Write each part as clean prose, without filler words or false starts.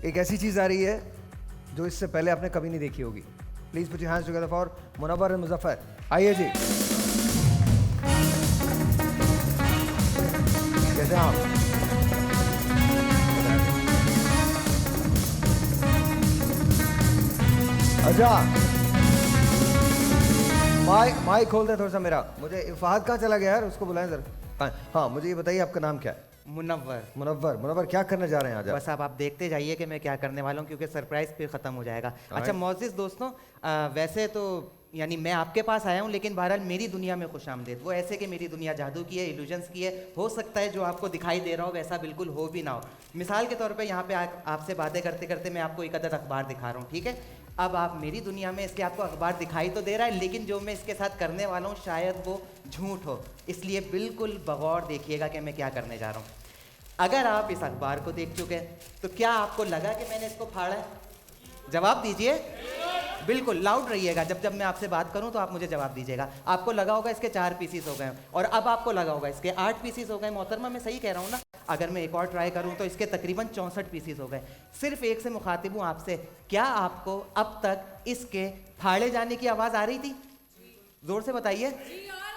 एक ऐसी चीज़ आ रही है जो इससे पहले आपने कभी नहीं देखी होगी। Please put your hands together for Munawwar and Muzaffar. आइए जी, कैसे हैं आप? अच्छा, माइक खोल दे थोड़ा सा मेरा। मुझे फहद कहाँ चला गया यार, उसको बुलाएं जरा। हाँ, मुझे ये बताइए आपका नाम क्या है? मुनव्वर। मुनव्वर क्या करने जा रहे हैं आज? बस आप देखते जाइए कि मैं क्या करने वाला हूँ, क्योंकि सरप्राइज फिर ख़त्म हो जाएगा। अच्छा मोअज़्ज़िज़ दोस्तों, वैसे तो यानी मैं आपके पास आया हूँ, लेकिन बहरहाल मेरी दुनिया में खुशामदीद। वो ऐसे कि मेरी दुनिया जादू की है, इल्यूजन्स की है। हो सकता है जो आपको दिखाई दे रहा हो वैसा बिल्कुल हो भी ना हो। मिसाल के तौर पे यहाँ पे आपसे बातें करते करते मैं आपको एक अदद अखबार दिखा रहा हूँ, ठीक है? अब आप मेरी दुनिया में, इसलिए आपको अखबार दिखाई तो दे रहा है, लेकिन जो मैं इसके साथ करने वाला हूँ शायद वो झूठ हो, इसलिए बिल्कुल बगौर देखिएगा कि मैं क्या करने जा रहा हूँ। अगर आप इस अखबार को देख चुके हैं तो क्या आपको लगा कि मैंने इसको फाड़ा है? जवाब दीजिए, बिल्कुल लाउड रहिएगा। जब मैं आपसे बात करूं तो आप मुझे जवाब दीजिएगा। आपको लगा होगा इसके 4 पीसीस हो गए, और अब आपको लगा होगा इसके 8 पीसीस हो गए। मोहतरमा, मैं सही कह रहा हूं ना? अगर मैं एक और ट्राई करूं तो इसके तकरीबन 64 पीसीस हो गए। सिर्फ एक से मुखातिब हूं आपसे, क्या आपको अब तक इसके फाड़े जाने की आवाज आ रही थी? जोर से बताइए,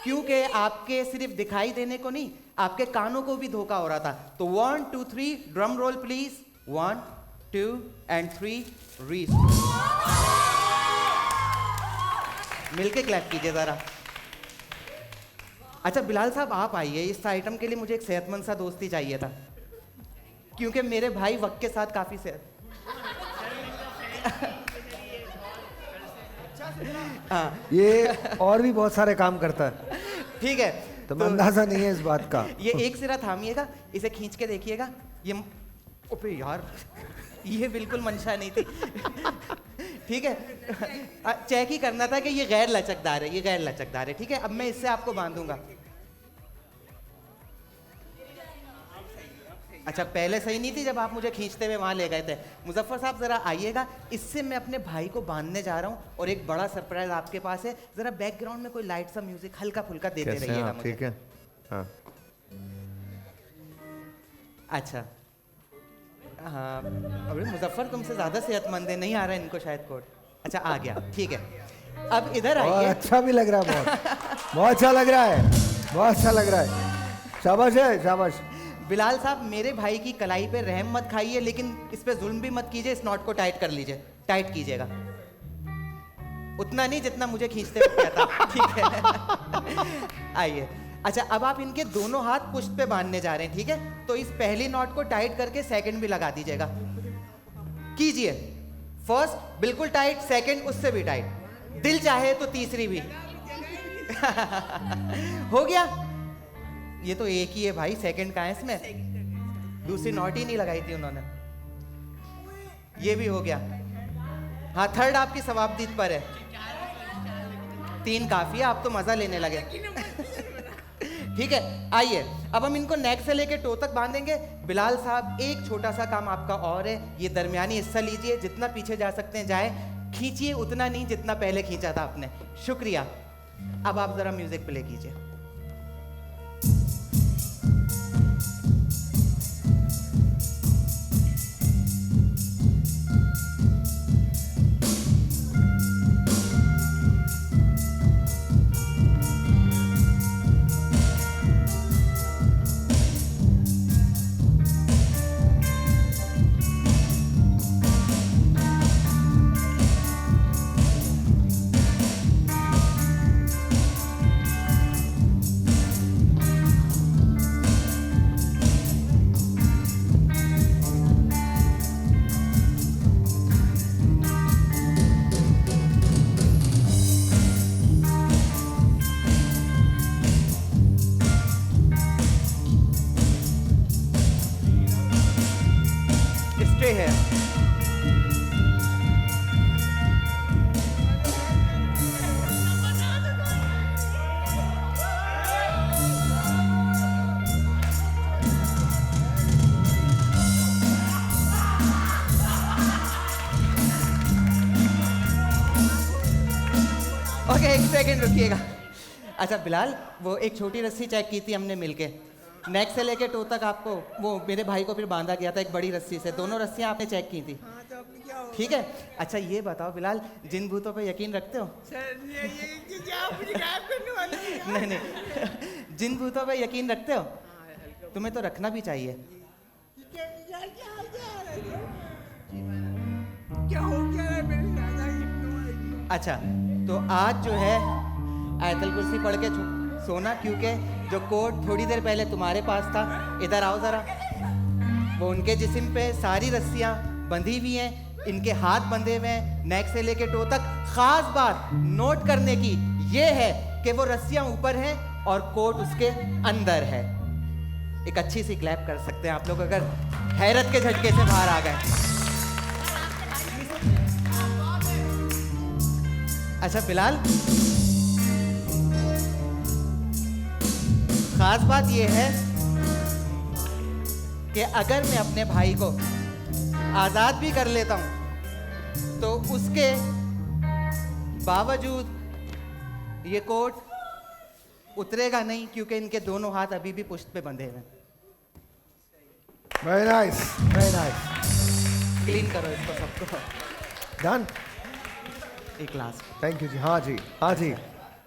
क्योंकि आपके सिर्फ दिखाई देने को नहीं, आपके कानों को भी धोखा हो रहा था। तो 1 2 3 ड्रम रोल प्लीज। 1 2 एंड 3 रीस। मिलके क्लैप कीजिए जरा। अच्छा बिलाल साहब, आप आइए। इस आइटम के लिए मुझे एक सेहतमंद सा दोस्ती चाहिए था, क्योंकि मेरे भाई वक्त के साथ काफी सेहत ये और भी बहुत सारे काम करता है, ठीक है? तो अंदाजा नहीं है इस बात का। ये एक सिरा थामिएगा, इसे खींच के देखिएगा। ये ओपे यार, ये बिल्कुल मंशा नहीं थी। ठीक है, चेक ही करना था कि ये गैर लचकदार है, ये गैर लचकदार है। ठीक है, अब मैं इससे आपको बांधूंगा। अच्छा, पहले सही नहीं थी जब आप मुझे खींचते हुए वहां ले गए थे। मुजफ्फर साहब जरा आइएगा, इससे मैं अपने भाई को बांधने जा रहा हूँ, और एक बड़ा सरप्राइज आपके पास है। जरा बैकग्राउंड में कोई लाइट सा म्यूजिक हल्का फुल्का देते रहिएगा मुझे। ठीक है? हाँ। अच्छा हाँ, अरे मुजफ्फर तुमसे ज्यादा सेहतमंद है, नहीं आ रहा है इनको शायद कोड। अच्छा आ गया, ठीक है। अब इधर आइए। अच्छा भी लग रहा है, बहुत अच्छा लग रहा है, बहुत अच्छा लग रहा है। शाबाश है, शाबाश। बिलाल साहब, मेरे भाई की कलाई पे रहम मत खाइए, लेकिन इस पे जुल्म भी मत कीजिए। इस नॉट को टाइट कर लीजिए, टाइट कीजिएगा। उतना नहीं जितना मुझे खींचते हुए किया था, ठीक है? आइए। अच्छा, अब आप इनके दोनों हाथ पुष्ट पे बांधने जा रहे हैं, ठीक है? तो इस पहली नॉट को टाइट करके सेकंड भी लगा दीजिएगा। कीजिए। फर्स्ट बिल्कुल टाइट, सेकंड उससे भी टाइट, दिल चाहे तो तीसरी भी। हो गया? ये तो एक ही है भाई, सेकंड का है इसमें, दूसरी नॉट ही नहीं लगाई थी उन्होंने। ये भी हो गया। हाँ, थर्ड आपकी सवाबदीद पर है। 3 काफी है, आप तो मजा लेने लगे। ठीक है, आइए। अब हम इनको नेक से लेके टो तक बांधेंगे। बिलाल साहब, एक छोटा सा काम आपका और है। ये दरमियानी हिस्सा लीजिए, जितना पीछे जा सकते हैं जाए, खींचिए उतना नहीं जितना पहले खींचा था आपने। शुक्रिया। अब आप जरा म्यूजिक प्ले कीजिए। है। ओके, एक सेकंड रुकिएगा। अच्छा बिलाल, वो एक छोटी रस्सी चेक की थी हमने मिलके, नेक से लेके टो तक आपको वो मेरे भाई को फिर बांधा गया था एक बड़ी रस्सी से, दोनों रस्सियाँ आपने चेक की थी। हाँ तो अब क्या हो? ठीक है। अच्छा ये बताओ बिलाल, जिन भूतों पे यकीन रखते हो? सर ये क्या मुझे गायब करने वाले हैं क्या? नहीं नहीं, जिन भूतों पे यकीन रखते हो? तुम्हें तो रखना भी चाहिए। क्या हो गया है मेरे दादा की? अच्छा तो आज जो है आयतल कुर्सी पढ़ के सोना, क्योंकि जो कोट थोड़ी देर पहले तुम्हारे पास था, इधर आओ ज़रा, वो उनके जिस्म पे सारी रस्सियाँ बंधी हुई हैं, इनके हाथ बंधे हुए हैं नेक से लेके टो तक। ख़ास बात नोट करने की ये है कि वो रस्सियाँ ऊपर हैं और कोट उसके अंदर है। एक अच्छी सी क्लैप कर सकते हैं आप लोग अगर हैरत के झटके से बाहर आ गए। अच्छा बिलाल, खास बात यह है कि अगर मैं अपने भाई को आजाद भी कर लेता हूं तो उसके बावजूद ये कोट उतरेगा नहीं, क्योंकि इनके दोनों हाथ अभी भी पुश्त पे बंधे हुए हैं। Very nice, very nice. Clean करो इसको सबको। डन। एक लास्ट। थैंक यू जी। हाँ जी, हाँ जी।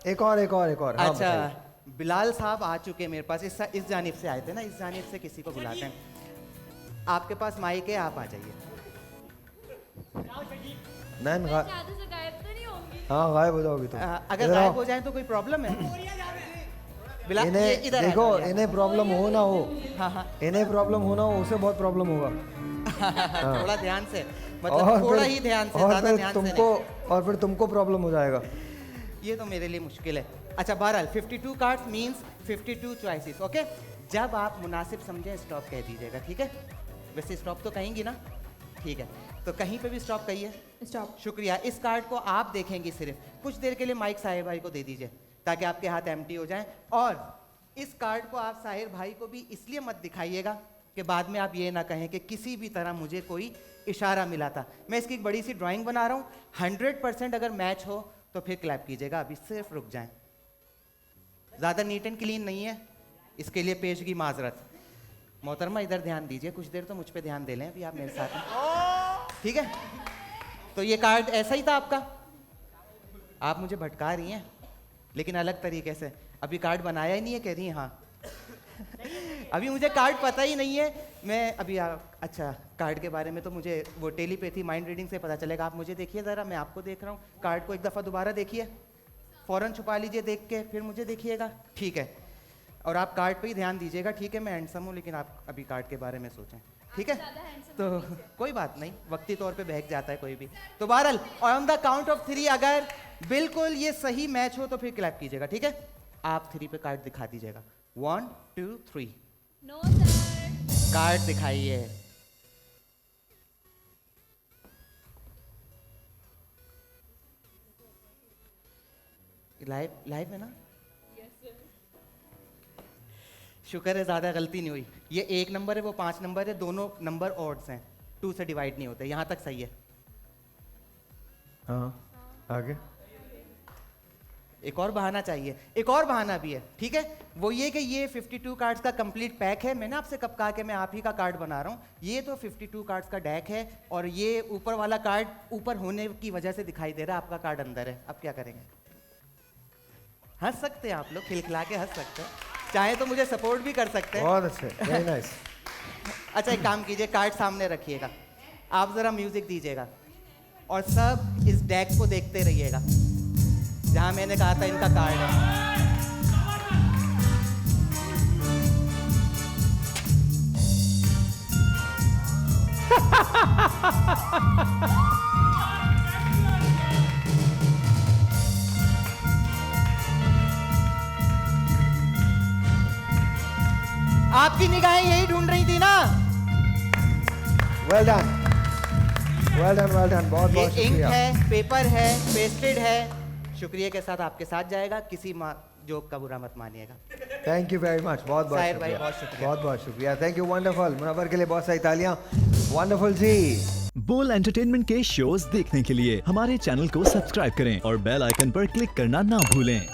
एक और हाँ, अच्छा बताइए। बिलाल साहब आ चुके हैं मेरे पास, इस जानिब से आए थे ना, इस जानिब से किसी को बुलाते हैं। आपके पास माइक है, आप आ जाइए। नैन जादू से गायब तो नहीं होंगी? हाँ गायब हो जाओगी तो। अगर इधर गायब आओ। हो जाए तो कोई प्रॉब्लम है? बिलाल ये इन्हें इधर आ देखो, जाइए। इन्हें प्रॉब्लम हो ना हो, हाँ हाँ इन्हें प्रॉब्लम हो ना हो, उसे बहुत प्रॉब्लम होगा। थोड़ा ध्यान से, मतलब थोड़ा ही ध्यान से, और ज्यादा फिर ध्यान से तुमको नहीं। और फिर तुमको प्रॉब्लम हो जाएगा। ये तो मेरे लिए मुश्किल है। अच्छा बहरहाल 52 कार्ड्स मींस 52 चॉइसेस। ओके, जब आप मुनासिब समझें स्टॉप कह दीजिएगा, ठीक है? वैसे स्टॉप तो कहेंगी ना? ठीक है, तो कहीं पे भी स्टॉप कहिए। स्टॉप। शुक्रिया। इस कार्ड को आप देखेंगी सिर्फ, कुछ देर के लिए माइक साहिर भाई को दे दीजिए ताकि आपके हाथ एम्प्टी हो जाएं। और इस कार्ड को आप साहिर भाई को भी इसलिए मत दिखाइएगा कि बाद में आप ये ना कहें कि किसी भी तरह मुझे कोई इशारा मिला था। मैं इसकी एक बड़ी सी ड्राइंग बना रहा हूँ, 100% अगर मैच हो तो फिर क्लैप कीजिएगा, अभी सिर्फ रुक जाएं। ज़्यादा नीट एंड क्लीन नहीं है, इसके लिए पेशगी माजरत। मोहतरमा इधर ध्यान दीजिए, कुछ देर तो मुझ पे ध्यान दे लें अभी आप मेरे साथ में, ठीक है? तो ये कार्ड ऐसा ही था आपका, आप मुझे भटका रही हैं लेकिन अलग तरीके से। अभी कार्ड बनाया ही नहीं है, कह रही हैं हाँ। अभी मुझे कार्ड पता ही नहीं है। मैं अभी अच्छा कार्ड के बारे में तो मुझे वो टेलीपैथी माइंड रीडिंग से पता चलेगा। आप मुझे देखिए ज़रा, मैं आपको देख रहा हूँ। कार्ड को एक दफ़ा दोबारा देखिए, फ़ौरन छुपा लीजिए देख के, फिर मुझे देखिएगा, ठीक है? और आप कार्ड पे ही ध्यान दीजिएगा, ठीक है? मैं हैंडसम हूँ लेकिन आप अभी कार्ड के बारे में सोचें, ठीक है? तो कोई बात नहीं, वक्ती तौर पे बहक जाता है कोई भी। तो बहरहाल ऑन द काउंट ऑफ 3 अगर बिल्कुल ये सही मैच हो तो फिर क्लैप कीजिएगा, ठीक है? आप 3 पे कार्ड दिखा दीजिएगा। 1 2 3। No sir. कार्ड दिखाइए। लाइव है ना? शुक्र है ज़्यादा गलती नहीं हुई। ये 1 नंबर है, वो 5 नंबर है, दोनों नंबर ऑड्स हैं, 2 से डिवाइड नहीं होते। यहाँ तक सही है। हाँ, आगे। एक और बहाना चाहिए, एक और बहाना भी है, ठीक है? वो ये कि ये 52 कार्ड्स का कंप्लीट पैक है। मैंने आपसे कब कहा कि मैं आप ही का कार्ड बना रहा हूँ? ये तो 52 कार्ड्स का डेक है और ये ऊपर वाला कार्ड ऊपर होने की वजह से दिखाई दे रहा है, आपका कार्ड अंदर है। अब क्या करेंगे? हंस सकते हैं आप लोग, खिलखिला के हंस सकते हैं, चाहे तो मुझे सपोर्ट भी कर सकते हैं। बहुत अच्छे, वेरी नाइस। अच्छा एक काम कीजिए, कार्ड सामने रखिएगा, आप ज़रा म्यूजिक दीजिएगा और सब इस डेक को देखते रहिएगा जहां मैंने कहा था इनका कार्ड है। आपकी निगाहें यही ढूंढ रही थी ना? Well done, well done, well done. बहुत ये बहुत इंक शुक्रिया। है, पेपर है, पेस्टेड है। शुक्रिया के साथ आपके साथ जाएगा, किसी जोक का बुरा मत मानिएगा। थैंक यू वेरी मच, बहुत बहुत साहिर भाई, शुक्रिया, बहुत शुक्रिया। बहुत बहुत शुक्रिया। Thank you, wonderful. मुनव्वर के लिए बहुत सारी तालियां। वंडरफुल जी। बोल एंटरटेनमेंट के शोज देखने के लिए हमारे चैनल को सब्सक्राइब करें और बेल आइकन पर क्लिक करना ना भूलें।